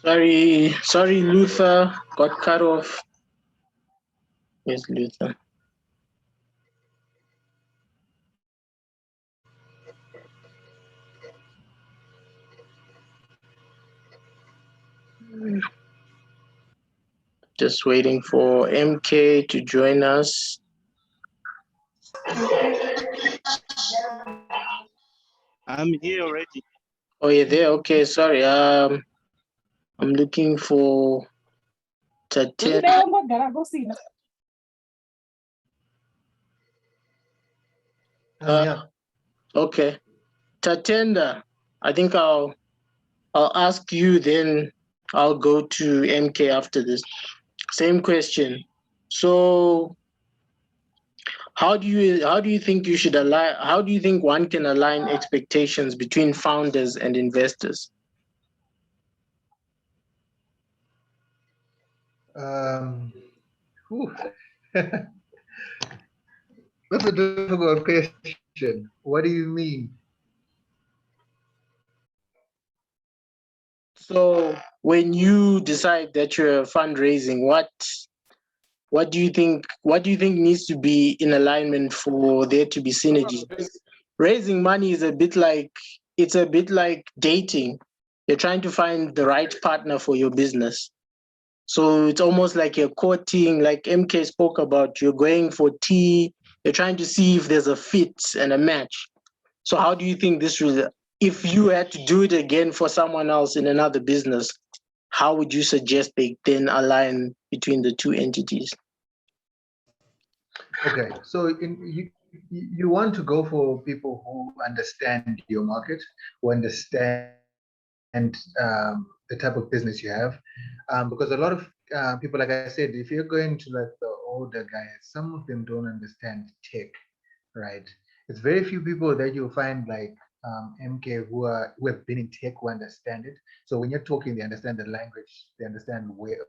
Sorry, Luther got cut off. Yes, Luther. Just waiting for MK to join us. I'm here already. Oh, you're there? Okay, sorry. I'm looking for Tatenda. Okay, Tatenda. I think I'll ask you, then I'll go to MK after this. Same question. So, how do you think you should align? How do you think one can align expectations between founders and investors? That's a difficult question. What do you mean? So when you decide that you're fundraising, what do you think needs to be in alignment for there to be synergy? Raising money is a bit like dating. You're trying to find the right partner for your business. So it's almost like you're courting, like MK spoke about, you're going for tea, you're trying to see if there's a fit and a match. So how do you think this will, if you had to do it again for someone else in another business, how would you suggest they then align between the two entities? Okay, so you want to go for people who understand your market, who understand the type of business you have, because a lot of people, like I said, if you're going to like the older guys, some of them don't understand tech, right? It's very few people that you'll find like MK who have been in tech who understand it. So when you're talking, they understand the language, they understand where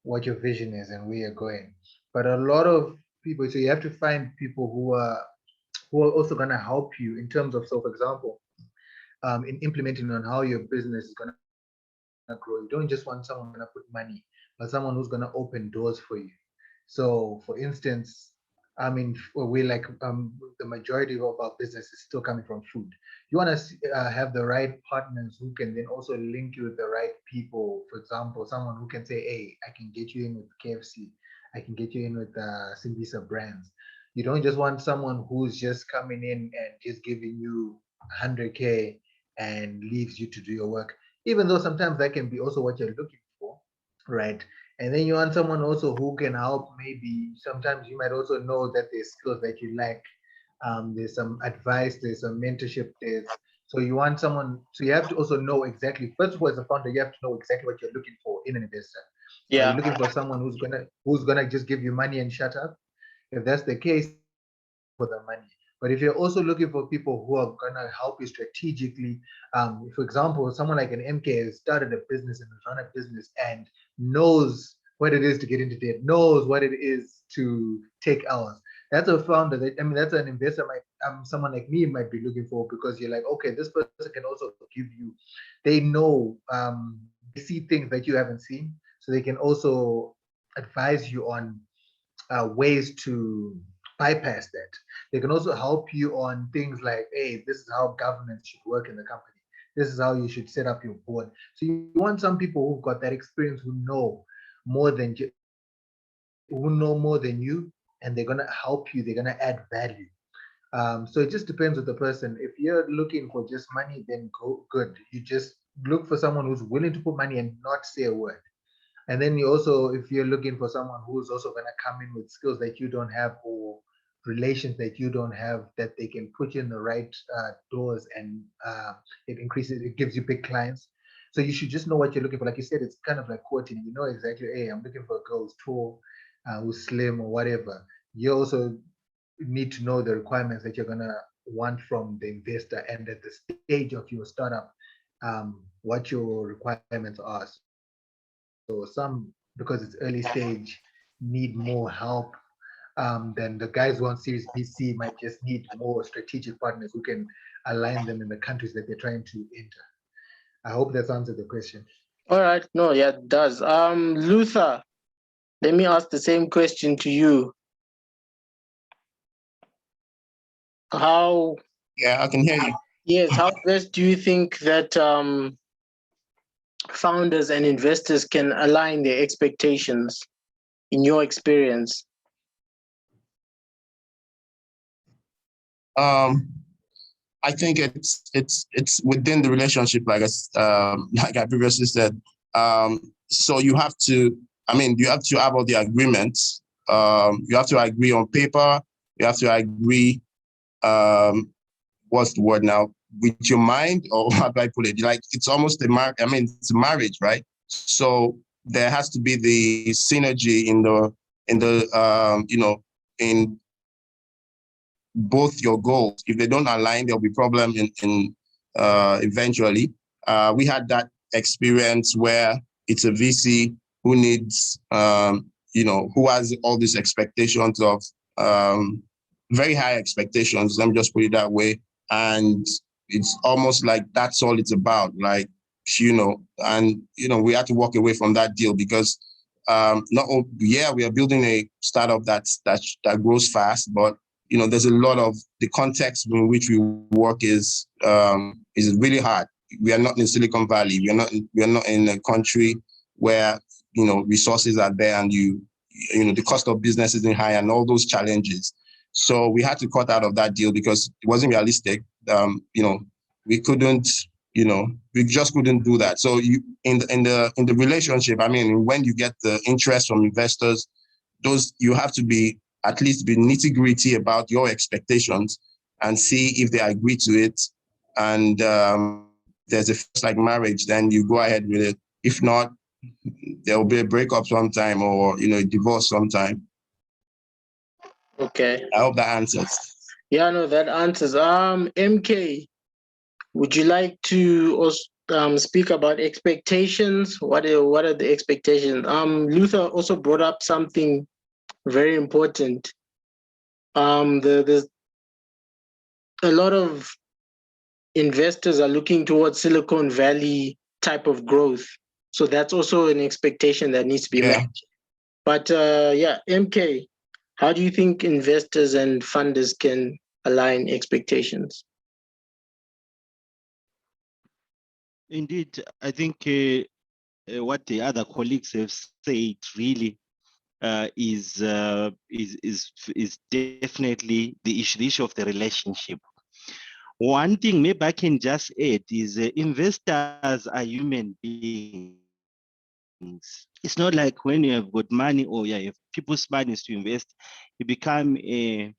what your vision is and where you're going. But a lot of people, so you have to find people who are also going to help you in terms of, so for example, in implementing on how your business is going to grow. You don't just want someone going to put money, but someone who's going to open doors for you. So for instance, I mean, we like the majority of our business is still coming from food. You want to have the right partners who can then also link you with the right people. For example, someone who can say, hey, I can get you in with KFC. I can get you in with Simba brands. You don't just want someone who's just coming in and just giving you 100K and leaves you to do your work, even though sometimes that can be also what you're looking for, right? And then you want someone also who can help. Maybe sometimes you might also know that there's skills that you lack. There's some advice, there's some mentorship, so you want someone, so you have to also know exactly, first of all, as a founder, you have to know exactly what you're looking for in an investor. Are you looking for someone who's gonna just give you money and shut up? If that's the case, for the money. But if you're also looking for people who are gonna help you strategically, for example, someone like an MK has started a business and run a business and knows what it is to get into debt, knows what it is to take L's. That's a founder that, I mean, that's an investor someone like me might be looking for, because you're like, okay, this person can also give you, they know, they see things that you haven't seen, so they can also advise you on ways to bypass that. They can also help you on things like, hey, this is how governance should work in the company. This is how you should set up your board. So you want some people who've got that experience, who know more than you, and they're gonna help you. They're gonna add value. So it just depends on the person. If you're looking for just money, then good. You just look for someone who's willing to put money and not say a word. And then you also, if you're looking for someone who's also going to come in with skills that you don't have, or relations that you don't have, that they can put you in the right doors, and it gives you big clients. So you should just know what you're looking for. Like you said, it's kind of like courting. You know exactly, hey, I'm looking for a girl who's tall, who's slim, or whatever. You also need to know the requirements that you're going to want from the investor, and at the stage of your startup, what your requirements are. So some, because it's early stage, need more help. Then the guys who want Series B, C might just need more strategic partners who can align them in the countries that they're trying to enter. I hope that's answered the question. All right. No, yeah, it does. Luther, let me ask the same question to you. How, Yeah, I can hear you. yes, how best do you think that founders and investors can align their expectations in your experience? I think it's within the relationship, like like I previously said. So you have to, you have to have all the agreements. You have to agree on paper. You have to agree. What's the word now? With your mind, or how do I put it? Like it's almost it's a marriage, right? So there has to be the synergy in both your goals. If they don't align, there'll be problems in eventually. We had that experience where it's a VC who needs, who has all these expectations of very high expectations. Let me just put it that way. And it's almost like that's all it's about. Like, we had to walk away from that deal because we are building a startup that grows fast, but there's a lot of the context in which we work is really hard. We are not in Silicon Valley. We are not in a country where resources are there and the cost of business isn't high and all those challenges. So we had to cut out of that deal because it wasn't realistic. We couldn't. We just couldn't do that. So in the relationship, when you get the interest from investors, you have to at least be nitty-gritty about your expectations and see if they agree to it. And there's a first like marriage, then you go ahead with it. If not, there will be a breakup sometime or a divorce sometime. Okay. I hope that answers. Yeah, no, that answers. MK, would you like to also speak about expectations? What are the expectations? Luther also brought up something very important. There's a lot of investors are looking towards Silicon Valley type of growth. So that's also an expectation that needs to be met. But MK, how do you think investors and funders can align expectations? Indeed, I think what the other colleagues have said really is definitely the issue of the relationship. One thing maybe I can just add is investors are human beings. It's not like when you have got money or you have people's money to invest, you become a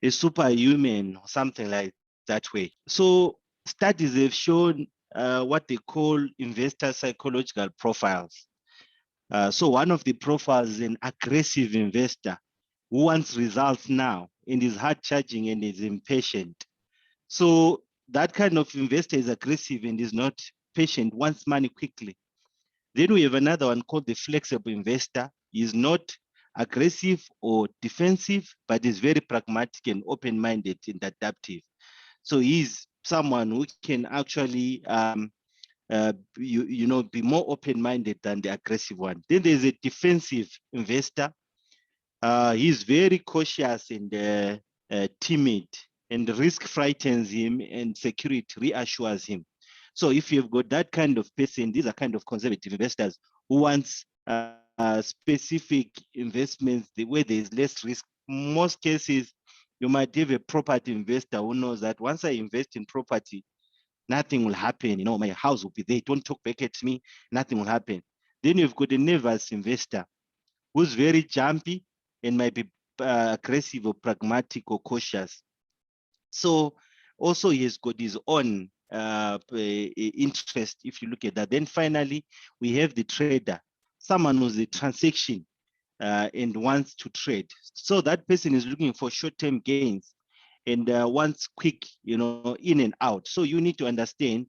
superhuman or something like that way. So studies have shown what they call investor psychological profiles. So one of the profiles is an aggressive investor who wants results now and is hard charging and is impatient. So that kind of investor is aggressive and is not patient, wants money quickly. Then we have another one called the flexible investor. He's not aggressive or defensive, but is very pragmatic and open-minded and adaptive. So he's someone who can actually be more open-minded than the aggressive one. Then there's a defensive investor. He's very cautious and timid, and risk frightens him and security reassures him. So if you've got that kind of person, these are kind of conservative investors who wants specific investments the way there's less risk. Most cases, you might have a property investor who knows that once I invest in property, nothing will happen. My house will be there. Don't talk back at me. Nothing will happen. Then you've got a nervous investor who's very jumpy and might be aggressive or pragmatic or cautious. So also he has got his own interest if you look at that. Then finally, we have the trader, someone who's a transaction and wants to trade. So that person is looking for short-term gains and wants quick, in and out. So you need to understand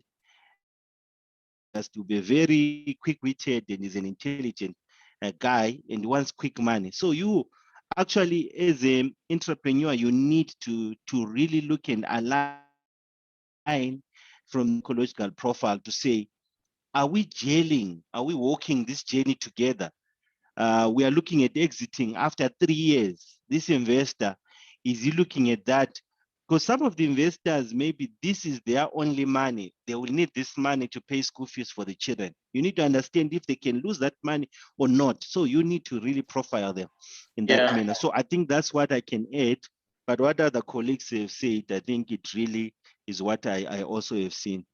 has to be very quick-witted and is an intelligent guy and wants quick money. So you actually, as an entrepreneur, you need to really look and align from ecological profile to say, are we gelling? Are we walking this journey together? We are looking at exiting after 3 years. This investor, is he looking at that? Because some of the investors, maybe this is their only money. They will need this money to pay school fees for the children. You need to understand if they can lose that money or not. So you need to really profile them in that manner. So I think that's what I can add. But what other colleagues have said, I think it really is what I also have seen.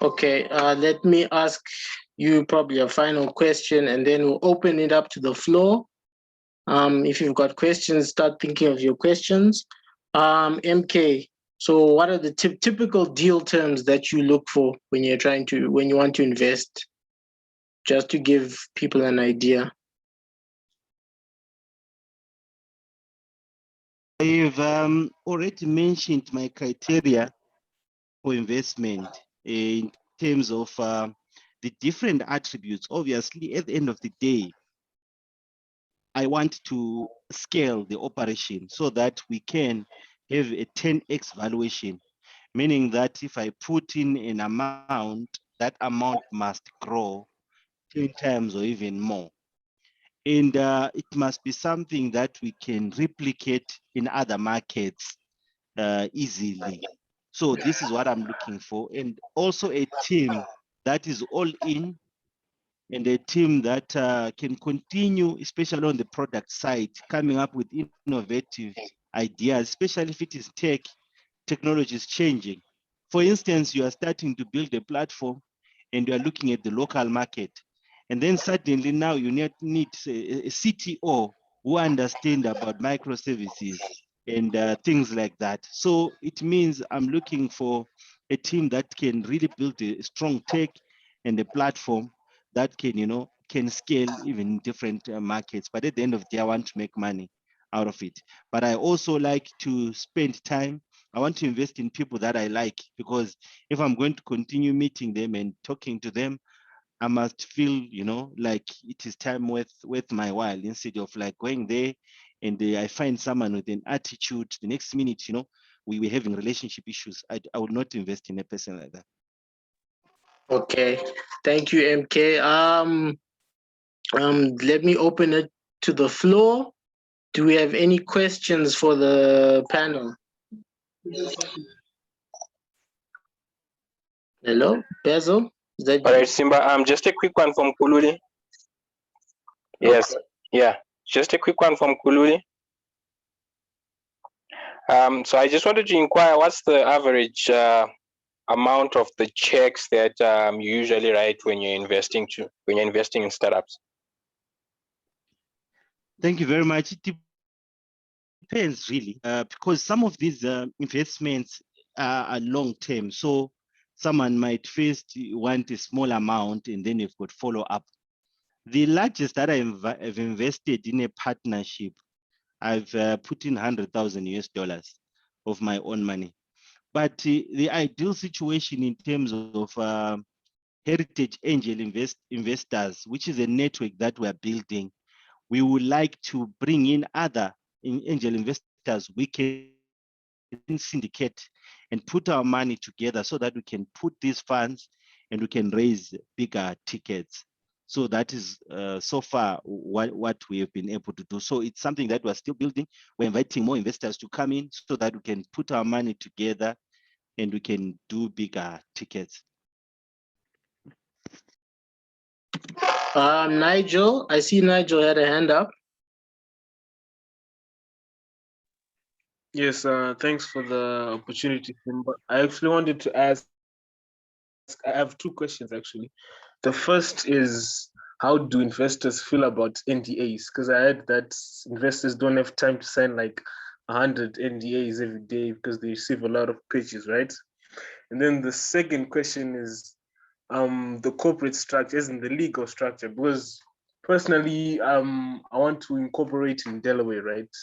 Okay, let me ask you probably a final question, and then we'll open it up to the floor. If you've got questions, start thinking of your questions. MK, so what are the typical deal terms that you look for when you want to invest? Just to give people an idea. I've already mentioned my criteria for investment in terms of the different attributes. Obviously, at the end of the day, I want to scale the operation so that we can have a 10x valuation, meaning that if I put in an amount, that amount must grow 10 times or even more. And it must be something that we can replicate in other markets easily. So this is what I'm looking for. And also a team that is all in, and a team that can continue, especially on the product side, coming up with innovative ideas, especially if it is technology is changing. For instance, you are starting to build a platform and you are looking at the local market. And then suddenly now you need a CTO who understands about microservices and things like that. So it means I'm looking for a team that can really build a strong tech and a platform that can scale even in different markets. But at the end of the day, I want to make money out of it. But I also like to spend time. I want to invest in people that I like, because if I'm going to continue meeting them and talking to them, I must feel, like it is time worth my while, instead of like going there and I find someone with an attitude. The next minute, we're having relationship issues. I would not invest in a person like that. Okay, thank you, MK. Let me open it to the floor. Do we have any questions for the panel? Hello, Bezo? Is that All right, Simba. Just a quick one from Kululi. Yes, okay. yeah, just a quick one from Kululi. So I just wanted to inquire, what's the average amount of the checks that you usually write when you're investing in startups? Thank you very much. It depends really, because some of these investments are long term. So someone might first want a small amount and then you've got follow up. The largest that I've invested in a partnership, I've put in $100,000 of my own money. But the ideal situation in terms of heritage angel investors, which is a network that we're building, we would like to bring in other angel investors. We can syndicate and put our money together so that we can put these funds and we can raise bigger tickets. So that is so far what we have been able to do. So it's something that we're still building. We're inviting more investors to come in so that we can put our money together and we can do bigger tickets. Nigel, I see Nigel had a hand up. Yes, thanks for the opportunity. But I actually wanted to ask, I have two questions actually. The first is, how do investors feel about NDAs? Because I heard that investors don't have time to sign like 100 NDAs every day because they receive a lot of pitches, right? And then the second question is the corporate structure, isn't the legal structure, because personally I want to incorporate in Delaware, right,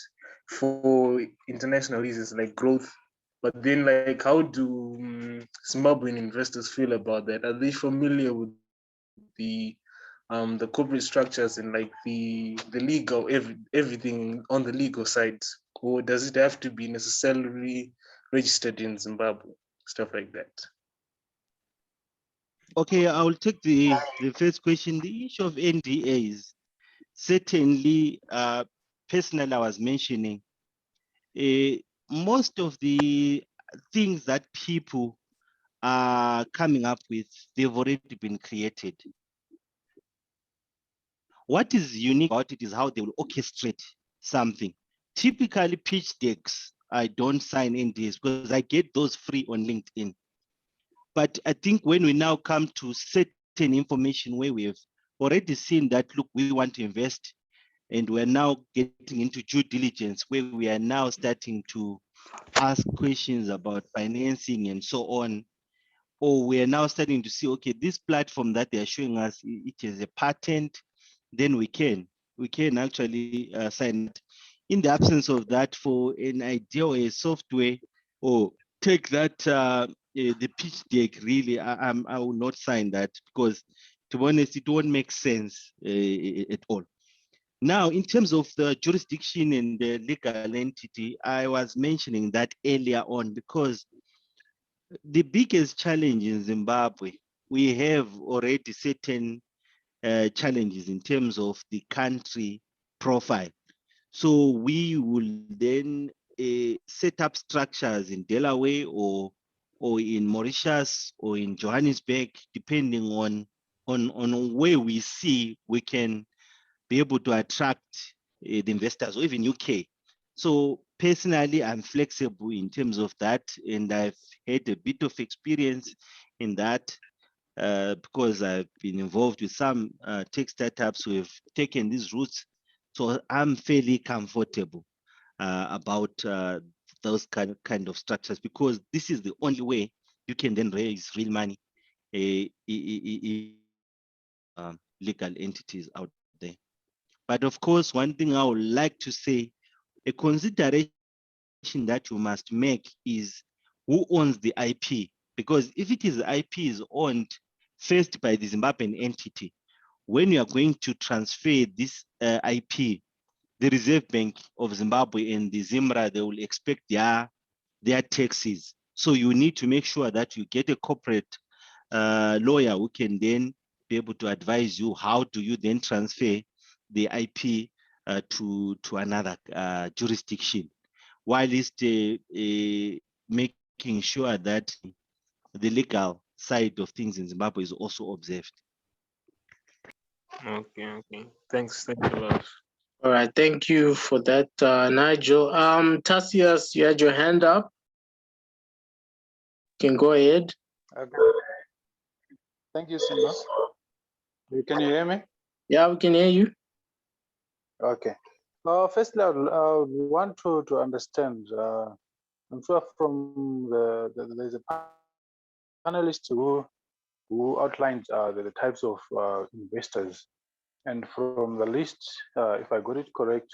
for international reasons like growth. But then, like, how do Zimbabwean investors feel about that? Are they familiar with the corporate structures and like the legal everything on the legal side, or does it have to be necessarily registered in Zimbabwe, stuff like that? Okay, I will take the first question. The issue of NDAs, certainly, personally, I was mentioning, most of the things that people are coming up with, they've already been created. What is unique about it is how they will orchestrate something. Typically, pitch decks, I don't sign NDAs because I get those free on LinkedIn. But I think when we now come to certain information where we have already seen that, look, we want to invest, and we're now getting into due diligence where we are now starting to ask questions about financing and so on, or we are now starting to see, okay, this platform that they are showing us, it is a patent, then we can actually sign it. In the absence of that, for an idea or a software, or take that the pitch deck, really, I will not sign that because, to be honest, it won't make sense at all. Now, in terms of the jurisdiction and the legal entity, I was mentioning that earlier on because the biggest challenge in Zimbabwe, we have already certain challenges in terms of the country profile. So we will then set up structures in Delaware or in Mauritius or in Johannesburg, depending on where we see we can be able to attract the investors, or even UK. So personally, I'm flexible in terms of that, and I've had a bit of experience in that because I've been involved with some tech startups who have taken these routes. So I'm fairly comfortable about those kind of structures, because this is the only way you can then raise real money, legal entities out there. But of course, one thing I would like to say, a consideration that you must make is who owns the IP. Because if it is IP is owned first by the Zimbabwean entity, when you are going to transfer this IP, the Reserve Bank of Zimbabwe and the ZIMRA, they will expect their taxes. So you need to make sure that you get a corporate lawyer who can then be able to advise you how do you then transfer the IP to another jurisdiction, while making sure that the legal side of things in Zimbabwe is also observed. Okay. Thanks a lot. All right, thank you for that, Nigel. Tassius, you had your hand up. You can go ahead. Okay. Thank you, Simba. Can you hear me? Yeah, we can hear you. Okay. Firstly, I would want to understand. I'm sure from there's a panelist who outlined the types of investors, and from the list, if I got it correct,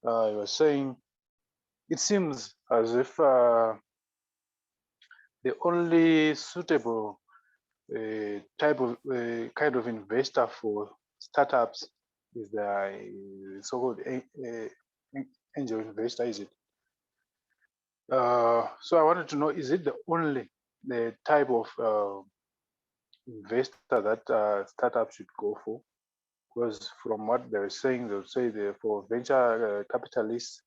you were saying it seems as if the only suitable type of kind of investor for startups is the so-called angel investor, is it? So I wanted to know, is it the only type of investor that startups should go for? Because from what they're saying, they'll say for venture capitalists,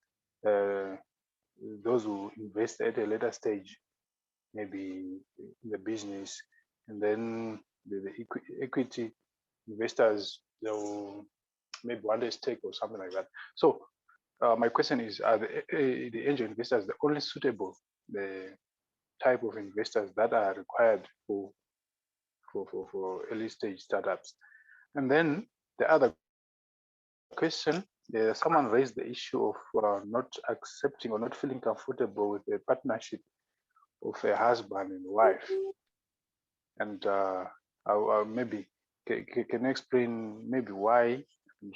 those who invest at a later stage, maybe in the business, and then the equity investors, they'll maybe want a stake or something like that. So my question is, are the angel investors the only suitable the type of investors that are required for early stage startups? And then the other question, someone raised the issue of not accepting or not feeling comfortable with the partnership of a husband and wife. And maybe can you explain maybe why, and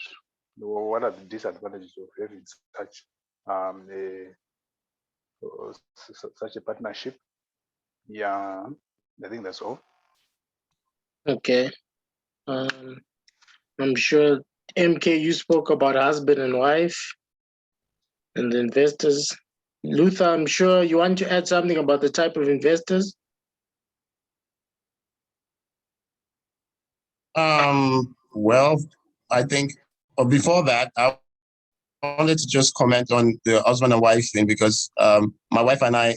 what are the disadvantages of having such a partnership? Yeah, I think that's all. Okay. I'm sure, MK, you spoke about husband and wife and the investors. Luther, I'm sure you want to add something about the type of investors. Well, I think before that, I wanted to just comment on the husband and wife thing because my wife and I,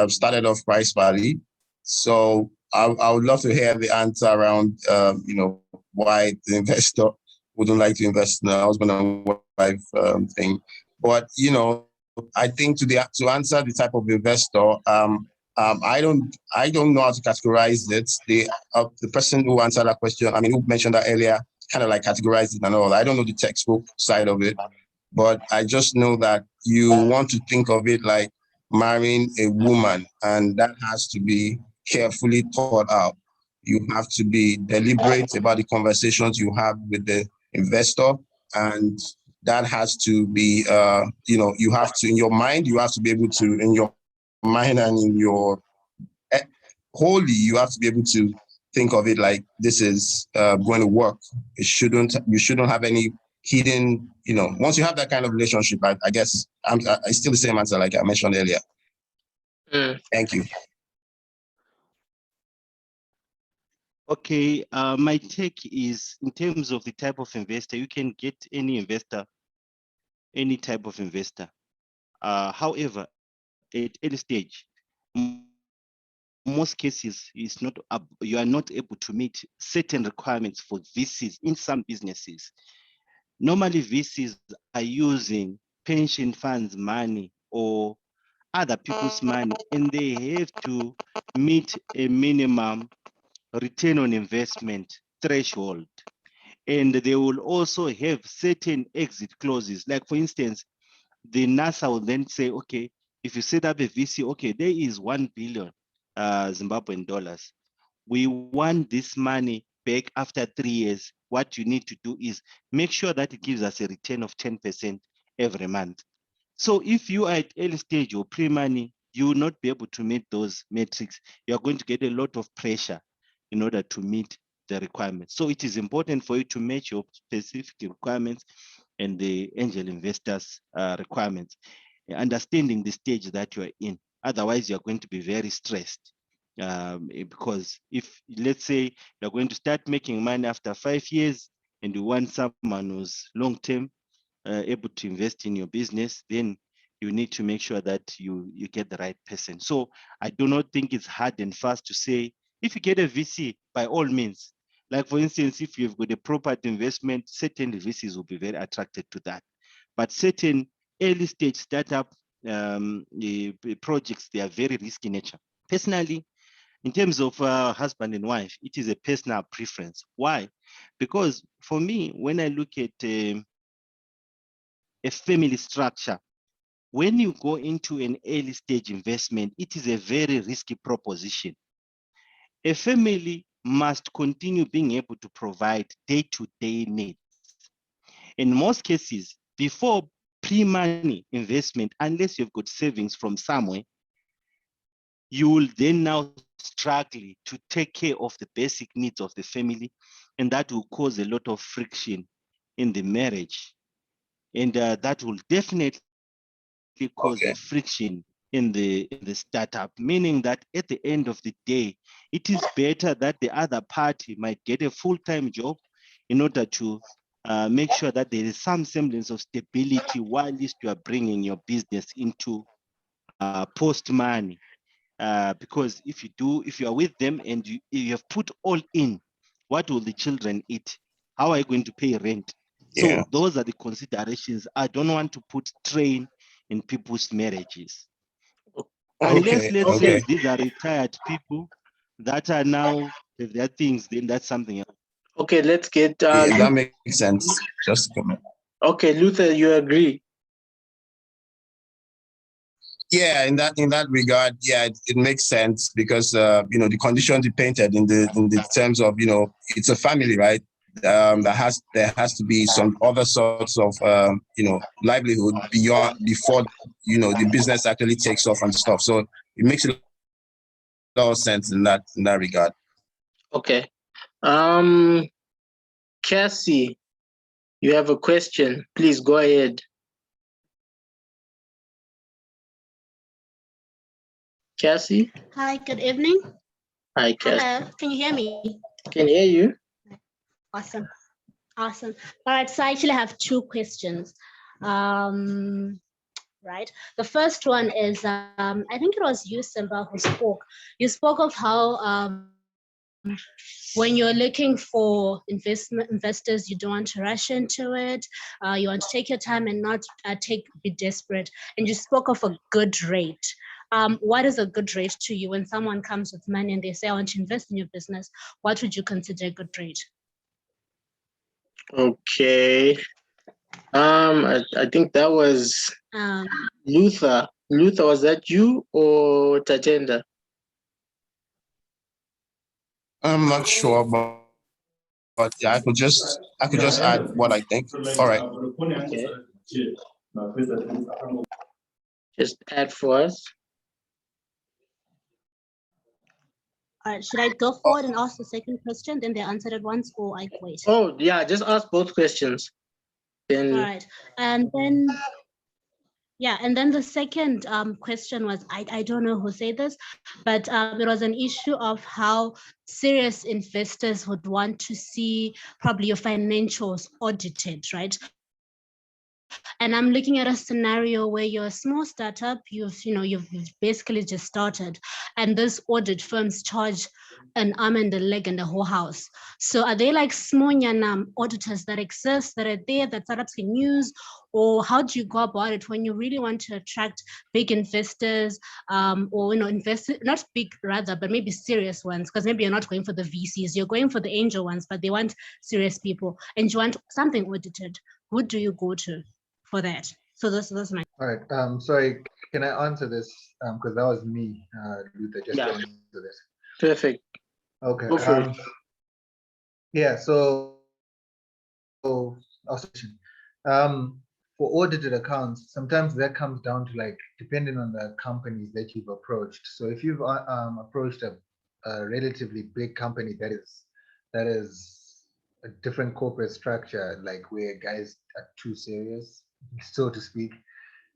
started off Price Valley. So I would love to hear the answer around, why the investor wouldn't like to invest in a husband and wife thing. But, I think to answer the type of investor, I don't know how to categorize it. The person who answered that question, who mentioned that earlier, kind of like categorized it and all. I don't know the textbook side of it, but I just know that you want to think of it like marrying a woman, and that has to be carefully thought out. You have to be deliberate about the conversations you have with the investor, and that has to be, you have to, in your mind, you have to be able to, in your mind and in your wholly, you have to be able to think of it like this is going to work. You shouldn't have any hidden, once you have that kind of relationship, I guess it's still the same answer like I mentioned earlier. Thank you. Okay, my take is in terms of the type of investor, you can get any investor, any type of investor. However, at any stage, most cases you are not able to meet certain requirements for VCs in some businesses. Normally, VCs are using pension funds money or other people's money, and they have to meet a minimum return on investment threshold. And they will also have certain exit clauses. Like for instance, the NASA will then say, okay, if you set up a VC, okay, there is 1 billion Zimbabwean dollars. We want this money back after 3 years. What you need to do is make sure that it gives us a return of 10% every month. So if you are at early stage or pre-money, you will not be able to meet those metrics. You are going to get a lot of pressure in order to meet the requirements. So it is important for you to match your specific requirements and the angel investors' requirements, understanding the stage that you are in. Otherwise, you are going to be very stressed. Because if, let's say, you're going to start making money after 5 years and you want someone who's long-term, able to invest in your business, then you need to make sure that you get the right person. So I do not think it's hard and fast to say, if you get a VC, by all means, like for instance, if you've got a property investment, certain VCs will be very attracted to that. But certain early stage startup projects, they are very risky in nature. Personally, in terms of husband and wife, it is a personal preference. Why? Because for me, when I look at a family structure, when you go into an early stage investment, it is a very risky proposition. A family must continue being able to provide day-to-day needs. In most cases, before pre-money investment, unless you've got savings from somewhere, you will then now struggle to take care of the basic needs of the family, and that will cause a lot of friction in the marriage. And that will definitely cause a friction in the startup, meaning that at the end of the day, it is better that the other party might get a full-time job in order to make sure that there is some semblance of stability while you are bringing your business into post-money. Because if you are with them and you have put all in, what will the children eat? How are you going to pay rent? Yeah. So those are the considerations. I don't want to put strain in people's marriages. Unless, let's say, these are retired people that are now, if there are things, then that's something else. Okay, let's get. That makes sense. Just a comment. Okay, Luther, you agree? Yeah, in that regard, yeah, it makes sense because the conditions you painted in the terms of it's a family, right? There has to be some other sorts of livelihood before the business actually takes off and stuff. So it makes a lot of sense in that regard. Okay. Cassie, you have a question. Please go ahead. Cassie? Hi, good evening. Hi, Cassie. Hello, can you hear me? Can hear you. Awesome. Awesome. All right. So I actually have two questions. Right. The first one is, I think it was you, Simba, who spoke. You spoke of how when you're looking for investors, you don't want to rush into it. You want to take your time and not be desperate. And you spoke of a good rate. What is a good rate to you when someone comes with money and they say, I want to invest in your business? What would you consider a good rate? Okay. I think that was Luther. Luther, was that you or Tatenda? I'm not sure, but yeah, I could just add what I think. All right. Okay. Just add for us. All right, should I go forward and ask the second question, then they answer it once, or I wait? Oh, yeah, just ask both questions. Then. All right, and then, yeah, and then the second question was, I don't know who said this, but it was an issue of how serious investors would want to see probably your financials audited, right? And I'm looking at a scenario where you're a small startup, you've basically just started, and this audit firms charge an arm and a leg and a whole house. So are they like small auditors that exist, that are there, that startups can use? Or how do you go about it when you really want to attract big investors, or not big rather, but maybe serious ones, because maybe you're not going for the VCs, you're going for the angel ones, but they want serious people, and you want something audited. Who do you go to for that? So that's my. All right. Sorry, can I answer this? Because that was me, Luther, just to answer this. Perfect. Okay. Go for it. Yeah. So, for audited accounts, sometimes that comes down to like depending on the companies that you've approached. So if you've approached a relatively big company that is a different corporate structure, like where guys are too serious, so to speak,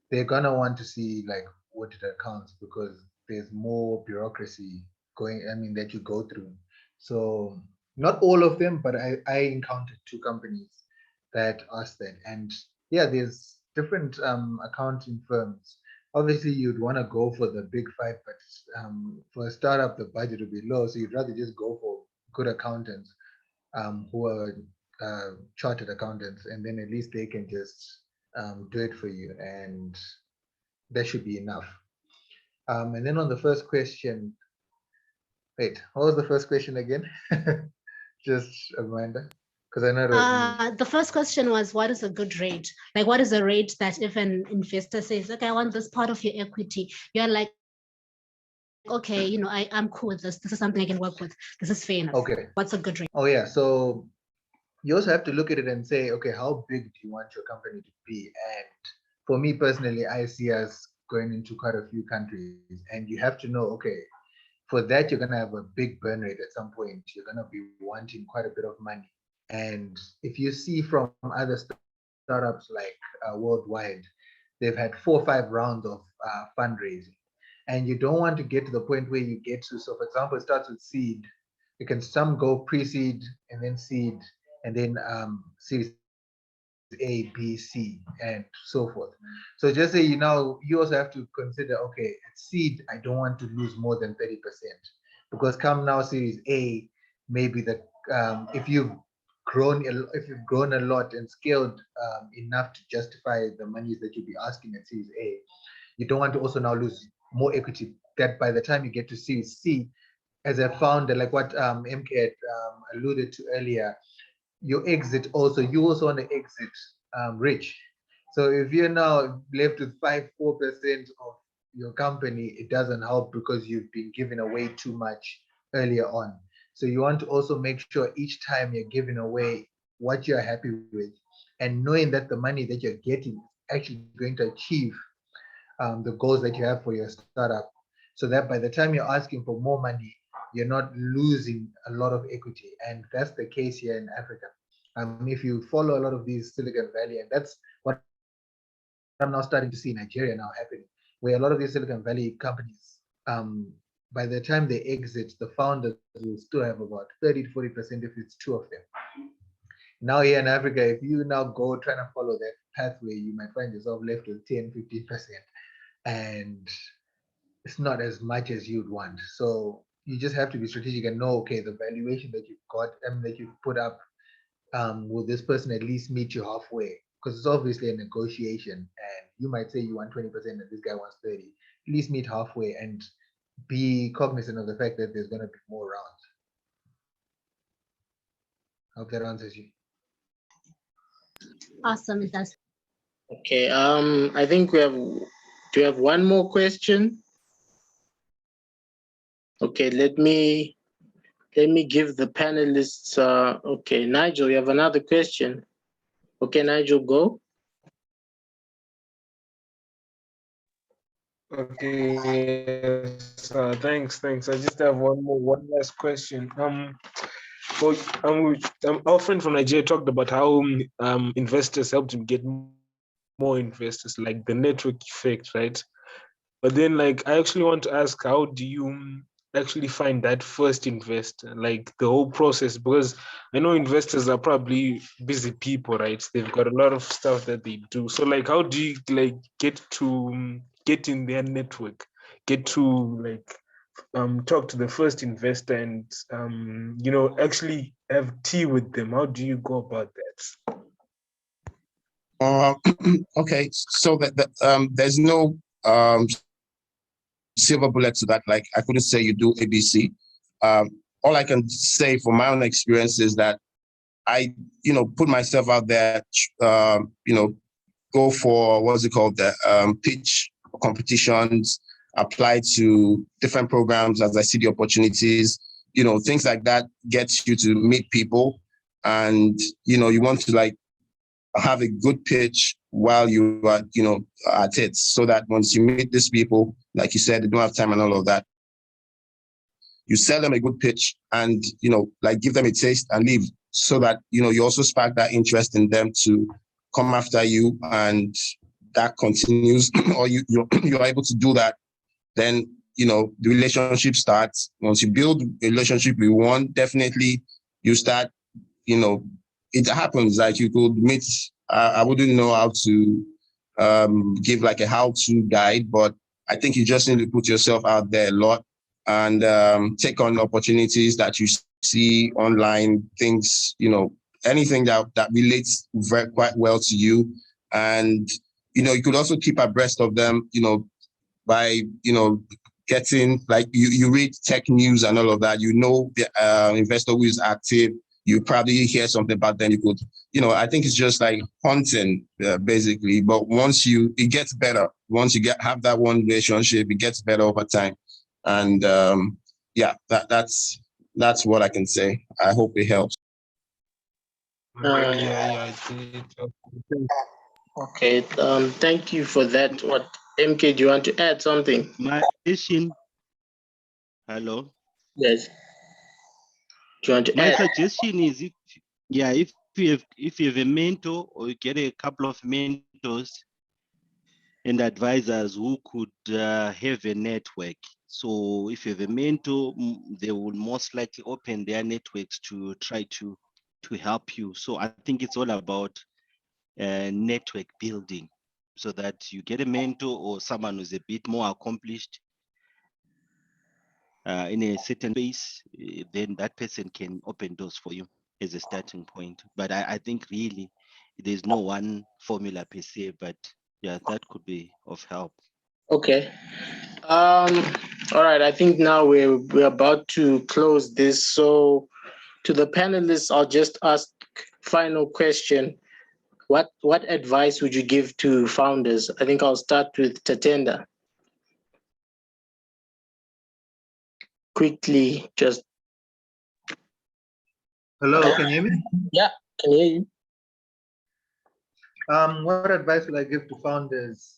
they're gonna want to see like audited accounts because there's more bureaucracy that you go through. So not all of them, but I encountered two companies that asked that. And yeah, there's different accounting firms. Obviously, you'd want to go for the big five, but for a startup, the budget would be low. So you'd rather just go for good accountants who are chartered accountants, and then at least they can just do it for you, and that should be enough. And then on the first question, wait, what was the first question again? Just a reminder, because I know it was the first question was, what is a good rate? Like, what is a rate that if an investor says, okay, I want this part of your equity, you're like, okay, I'm cool with this. This is something I can work with. This is fair enough. Okay. What's a good rate? Oh yeah, so you also have to look at it and say, okay, how big do you want your company to be? And for me personally, I see us going into quite a few countries, and you have to know, okay, for that, you're going to have a big burn rate at some point. You're going to be wanting quite a bit of money. And if you see from other startups like worldwide, they've had 4 or 5 rounds of fundraising. And you don't want to get to the point where you get to, so for example, it starts with seed. You can some go pre-seed and then seed and then series A, B, C, and so forth. So just say you also have to consider, okay, at seed, I don't want to lose more than 30%, because come now series A, maybe if you've grown a lot and scaled enough to justify the monies that you'll be asking at series A, you don't want to also now lose more equity that by the time you get to series C, as a founder, like what MK had alluded to earlier, you also want to exit rich. So if you're now left with 4% of your company, it doesn't help because you've been giving away too much earlier on. So you want to also make sure each time you're giving away what you're happy with, and knowing that the money that you're getting is actually going to achieve the goals that you have for your startup, so that by the time you're asking for more money, you're not losing a lot of equity. And that's the case here in Africa. If you follow a lot of these Silicon Valley, and that's what I'm now starting to see in Nigeria now happening, where a lot of these Silicon Valley companies by the time they exit, the founders will still have about 30 to 40% if it's two of them. Now here in Africa, if you now go trying to follow that pathway, you might find yourself left with 10, 15%. And it's not as much as you'd want. So you just have to be strategic and know, okay, the valuation that you've got and that you've put up, will this person at least meet you halfway? Because it's obviously a negotiation, and you might say you want 20% and this guy wants 30. At least meet halfway and be cognizant of the fact that there's going to be more rounds. I hope that answers you. Awesome, it does. Okay, I think we have one more question. Okay, let me give the panelists, okay, Nigel, you have another question. Okay, Nigel, go. Okay, yes, thanks. I just have one last question. Our friend from Nigeria talked about how investors help to get more investors, like the network effect, right? But then, like, I actually want to ask, how do you actually find that first investor, like the whole process? Because I know investors are probably busy people, right? They've got a lot of stuff that they do. So, like, how do you like get in their network, get to like talk to the first investor and actually have tea with them? How do you go about that? Okay, so there's no silver bullet to that. Like, I couldn't say you do ABC. All I can say from my own experience is that I, put myself out there, go for, what's it called, the pitch competitions, apply to different programs as I see the opportunities, things like that gets you to meet people. And, you want to like have a good pitch while you are, at it, so that once you meet these people, like you said, they don't have time and all of that, you sell them a good pitch and, like give them a taste and leave, so that, you also spark that interest in them to come after you, and that continues, or you're able to do that. Then, the relationship starts. Once you build a relationship with one, definitely you start, it happens. Like, you could meet, I wouldn't know how to give like a how-to guide, but I think you just need to put yourself out there a lot and take on opportunities that you see online, things, anything that relates quite well to you. And, you could also keep abreast of them, by, getting, like, you read tech news and all of that, the investor who is active, you probably hear something about them. You could, I think it's just like hunting, basically. But it gets better. Once you have that one relationship, it gets better over time. And yeah, that's what I can say. I hope it helps. Yeah. Okay, thank you for that. What, MK, do you want to add something? My question. Hello. Yes. Do you want to My add? suggestion is, if you have a mentor, or you get a couple of mentors and advisors who could have a network. So if you have a mentor, they will most likely open their networks to try to help you. So I think it's all about network building, so that you get a mentor or someone who's a bit more accomplished in a certain space, then that person can open doors for you as a starting point. But I think really there's no one formula per se, but yeah, that could be of help. Okay. All right. I think now we're about to close this. So to the panelists, I'll just ask final question. What advice would you give to founders? I think I'll start with Tatenda. Quickly, just. Hello, can you hear me? Yeah, can hear you. What advice would I give to founders?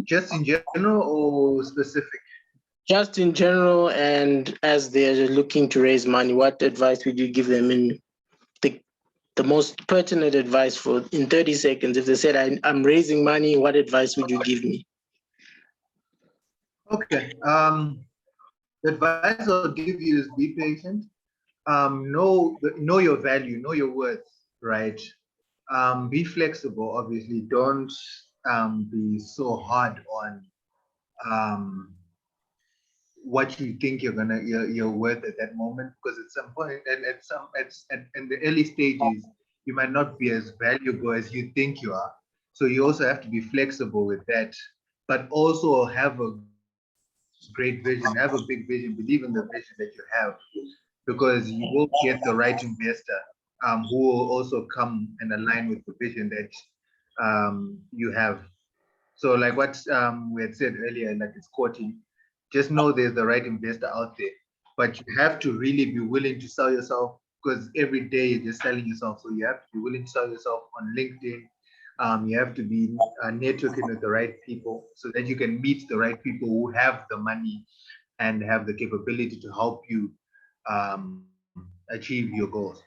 Just in general or specific? Just in general, and as they're looking to raise money, what advice would you give them in the most pertinent advice in 30 seconds? If they said, I'm raising money, what advice would you give me? Okay. The advice I'll give you is be patient. Know your value, know your worth, right? Be flexible, obviously. Don't be so hard on what you think you're worth at that moment, because at some point and in the early stages you might not be as valuable as you think you are. So you also have to be flexible with that, but also have a great vision, have a big vision, believe in the vision that you have, because you will get the right investor who will also come and align with the vision that you have. So like what we had said earlier, like it's courting, just know there's the right investor out there, but you have to really be willing to sell yourself, because every day you're just selling yourself. So you have to be willing to sell yourself on LinkedIn. You have to be networking with the right people so that you can meet the right people who have the money and have the capability to help you achieve your goals.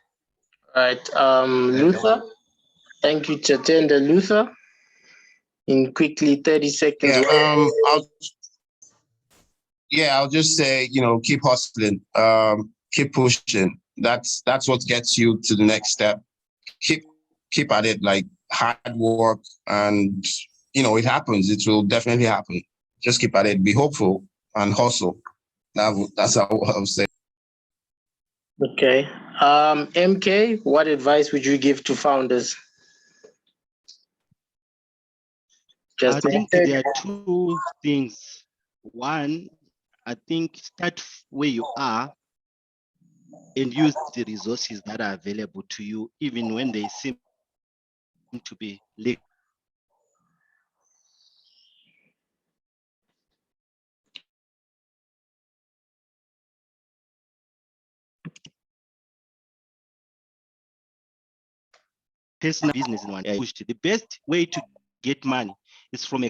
All right, Luther. Thank you, Tatenda. Luther, in quickly 30 seconds. I'll just say, keep hustling, keep pushing. That's what gets you to the next step. Keep at it, like hard work, and it happens. It will definitely happen. Just keep at it, be hopeful, and hustle. That's how I would say. Okay. MK, what advice would you give to founders? I think there are two things. One, I think start where you are and use the resources that are available to you, even when they seem to be late. Personal business in one. The best way to get money is from a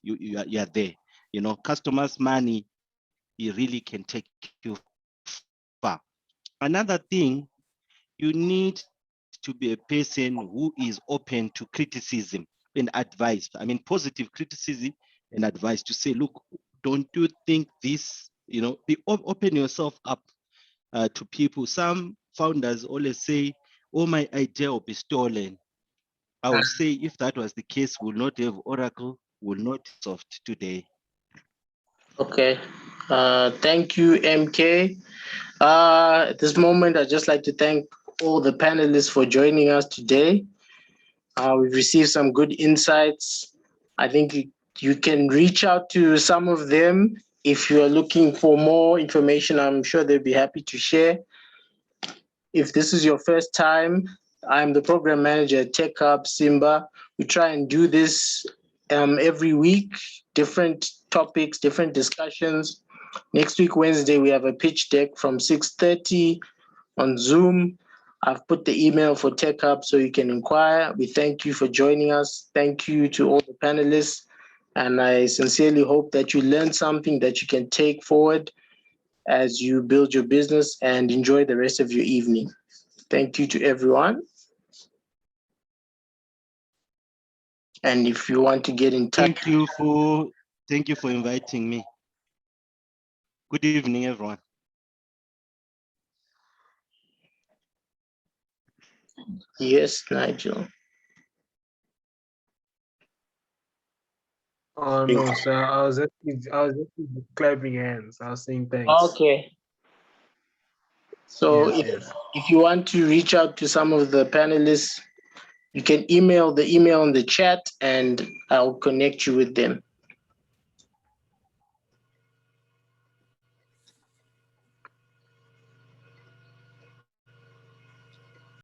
you are there. Customers' money, it really can take you far. Another thing, you need to be a person who is open to criticism and advice. I mean, positive criticism and advice to say, look, don't you think this, open yourself up to people. Some founders always say, oh, my idea will be stolen. I would say if that was the case, we'll not have Oracle, we'll not soft today. Okay. Thank you, MK. At this moment, I'd just like to thank all the panelists for joining us today. We've received some good insights. I think you can reach out to some of them if you are looking for more information. I'm sure they'll be happy to share. If this is your first time, I'm the program manager at Tech Hub Simba. We try and do this every week, different topics, different discussions. Next week, Wednesday, we have a pitch deck from 6:30 on Zoom. I've put the email for Tech Hub so you can inquire. We thank you for joining us. Thank you to all the panelists. And I sincerely hope that you learned something that you can take forward as you build your business, and enjoy the rest of your evening. Thank you to everyone. And if you want to get in touch. Thank you for inviting me. Good evening, everyone. Yes, Nigel. Oh no, sir. I was actually clapping hands. I was saying thanks. Okay. So yes. if you want to reach out to some of the panelists, you can email the email in the chat and I'll connect you with them.